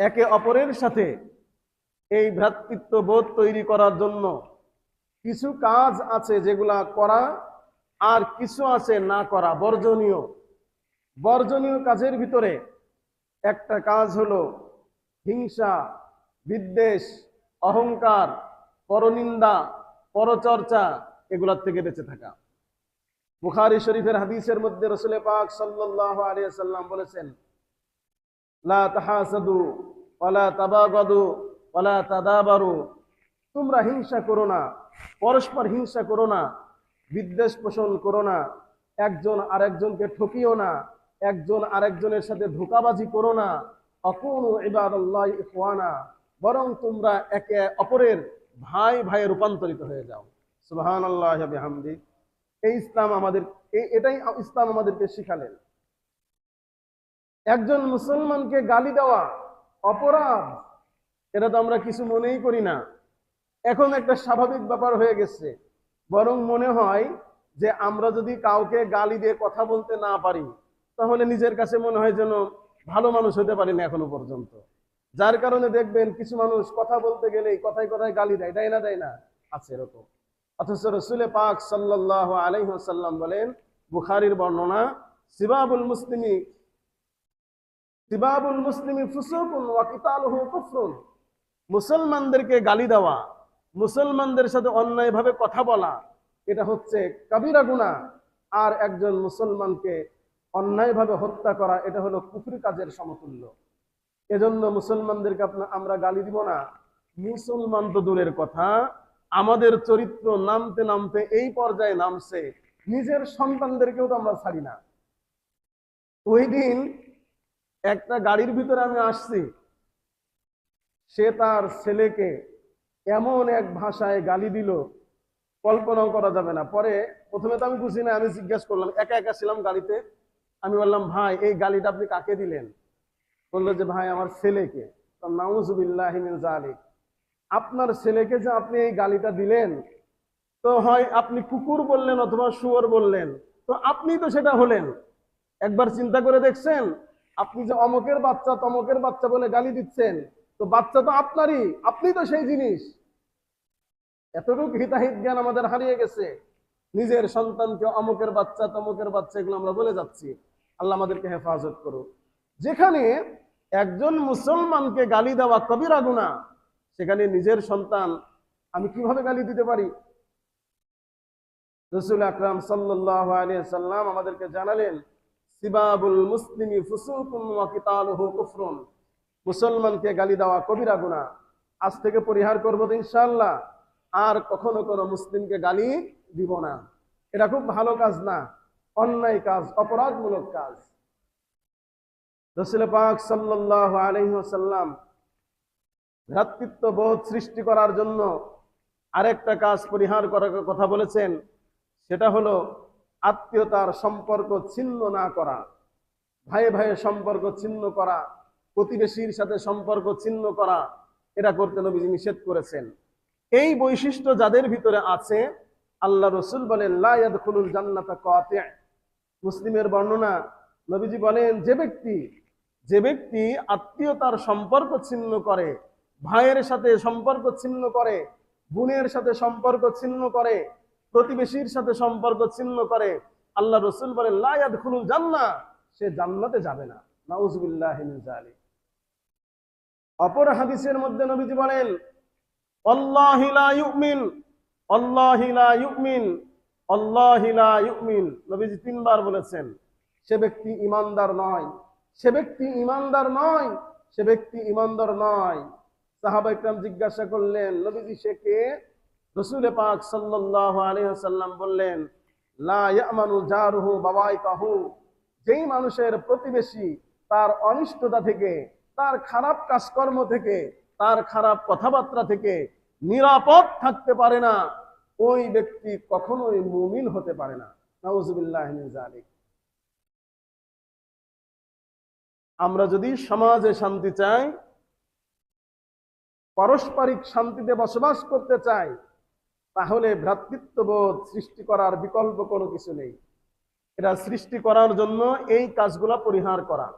একে অপরের সাথে এই ভ্রাতৃত্ববোধ তৈরি করার জন্য কিছু কাজ আছে যেগুলা করা, আর কিছু আছে না করা, বর্জনীয়। বর্জনীয় কাজের ভিতরে একটা কাজ হলো হিংসা, বিদ্বেষ, অহংকার, পরনিন্দা, পরচর্চা, এগুলোর থেকে বেঁচে থাকা। বুখারী শরীফের হাদিসের মধ্যে রাসূল পাক সাল্লাল্লাহু আলাইহি ওয়াসাল্লাম বলেছেন, লা তাহাসাদু ওয়ালা তাবাগাদু ওয়ালা তাদাবারু, তোমরা হিংসা করো না, পরস্পর হিংসা করো না, বিদ্বেষ পোষণ করো না, একজন আরেকজনকে ঠকিও না, একজন আরেকজনের সাথে ধোঁকাবাজি করো না, আকুনু ইবাদাল্লাহি ইখওয়ানা, বরং তোমরা একে অপরের ভাই ভাইয়ে রূপান্তরিত হয়ে যাও। সুবহানাল্লাহি ওয়া বিহামদি। এই ইসলাম আমাদের, এটাই ইসলাম আমাদেরকে শিখালেন। একজন মুসলমানকে গালি দেওয়া অপরাধ, এটা তো আমরা কিছু মনেই করি না। এখন একটা স্বাভাবিক ব্যাপার হয়ে গেছে। বরং মনে হয় যে আমরা যদি কাউকে গালি দিয়ে কথা বলতে না পারি, তাহলে নিজের কাছে মনে হয় যেন ভালো মানুষ হতে পারি না এখনো পর্যন্ত। যার কারণে দেখবেন কিছু মানুষ কথা বলতে গেলেই কথায় কথায় গালি দেয়, দেয় না? দেয় না? আছে এরকম। অথচ রাসূল পাক সাল্লাল্লাহু আলাইহি ওয়াসাল্লাম বলেন, বুখারীর বর্ণনা, সিবাবুল মুসলিমি ফুসুকুন ওয়া কিতালুহু কুফরুন, মুসলমানদেরকে গালি দেওয়া, মুসলমানদের সাথে অন্যায়ভাবে কথা বলা, এটা হচ্ছে কাবিরা গুনাহ। আর একজন মুসলমানকে অন্যায়ভাবে হত্যা করা, এটা হলো কুফরি কাজের সমতুল্য। এজন্য মুসলমানদেরকে আমরা গালি দিব না। মুসলমান তো দূরের কথা, আমাদের চরিত্র নামতে নামতে এই পর্যায়ে নামছে, নিজের সন্তানদেরকেও তো আমরা ছাড়ি না। ওই দিন একটা গাড়ির ভিতরে আমি আসছি, সে তার ছেলেকে এমন এক ভাষায় গালি দিল, কল্পনাও করা যাবে না। পরে প্রথমে তো আমি বুঝি না, আমি জিজ্ঞাসা করলাম, একা একা ছিলাম গাড়িতে, আমি বললাম, ভাই এই গালিটা আপনি কাকে দিলেন? বললো যে, ভাই আমার ছেলেকে। নাউযুবিল্লাহি মিন যালিক, আপনার ছেলেকে যে আপনি এই গালিটা দিলেন, তো হয় আপনি কুকুর বললেন অথবা শুয়োর বললেন, তো আপনি তো সেটা হলেন। একবার চিন্তা করে দেখছেন, আপনি যে অমকের বাচ্চা তমকের বাচ্চা বলে গালি দিচ্ছেন, তো বাচ্চা তো আপনারই, আপনি তো সেই জিনিস। এতটুকু হিতাহিত জ্ঞান আমাদের হারিয়ে গেছে, নিজের সন্তানকে অমকের বাচ্চা তমকের বাচ্চা এগুলো আমরা বলে যাচ্ছি। আল্লাহ আমাদেরকে হেফাজত করুক। যেখানে একজন মুসলমানকে গালি দেওয়া কবিরা গুনাহ, সেখানে নিজের সন্তান আমি কিভাবে গালি দিতে পারি? রাসূল আকরাম সাল্লাল্লাহু আলাইহি ওয়াসাল্লাম আমাদেরকে জানালেন, সিবাবুল মুসলিমি ফুসুকুন ওয়া কিতালুহু কুফরুন, মুসলমানকে গালি দেওয়া কবিরা গুনাহ। আজ থেকে পরিহার করব তো ইনশাআল্লাহ, আর কখনো কোনো মুসলিমকে গালি দিব না। এটা খুব ভালো কাজ না, অন্যায় কাজ, অপরাধমূলক কাজ। রাসূল পাক সাল্লাল্লাহু আলাইহি ওয়াসাল্লাম ভ্রাতৃত্ববোধ সৃষ্টি করার জন্য আরেকটা কাজ পরিহার করার কথা বলেছেন, সেটা হলো আত্মীয়তার সম্পর্ক ছিন্ন না করা, ভাই ভাইয়ের সম্পর্ক ছিন্ন করা, প্রতিবেশীর সাথে সম্পর্ক ছিন্ন করা, এটা করতে নবীজি নিষেধ করেছেন। এই বৈশিষ্ট্য যাদের ভিতরে আছে, আল্লাহ রসুল বলেন, লা ইয়াদখুলুল জান্নাতা কাতি'। মুসলিমের বর্ণনা, নবীজি বলেন, যে ব্যক্তি আত্মীয়তার সম্পর্ক ছিন্ন করে, ভাইয়ের সাথে সম্পর্ক ছিন্ন করে, বোনের সাথে সম্পর্ক ছিন্ন করে, প্রতিবেশীর সাথে সম্পর্ক ছিন্ন করে, আল্লাহ রসুল বলেন, লা ইয়াদখুলুল জান্নাহ, সে জান্নাতে যাবে না। নাউযুবিল্লাহি মিন যালিক। অপর হাদিসের মধ্যে নবীজি বলেন, আল্লাহি লা ইউমিন, আল্লাহি লা ইউমিন, আল্লাহি লা ইউমিন। নবীজি তিনবার বলেছেন, সে ব্যক্তি ঈমানদার নয়, সে ব্যক্তি ঈমানদার নয়, সে ব্যক্তি ঈমানদার নয়। সাহাবায়ে কেরাম জিজ্ঞাসা করলেন, নবীজি সে কে? রাসূল পাক সাল্লাল্লাহু আলাইহি ওয়াসাল্লাম বললেন, লা ইয়ামানু জারুহু বাওয়াইকাহু, যেই মানুষের প্রতিবেশী তার অনিষ্টতা থেকে, তার খারাপ কাজকর্ম থেকে, তার খারাপ কথাবার্তা থেকে নিরাপদ থাকতে পারে না, ওই ব্যক্তি কখনোই মুমিন হতে পারে না। নাউযুবিল্লাহি মিন যালিক। আমরা যদি সমাজে শান্তি চাই, পারস্পরিক শান্তিতে বসবাস করতে চাই, তাহলে ভ্রাতৃত্ববোধ সৃষ্টি করার বিকল্প কোনো কিছু নেই। এটা সৃষ্টি করার জন্য এই কাজগুলা পরিহার করা।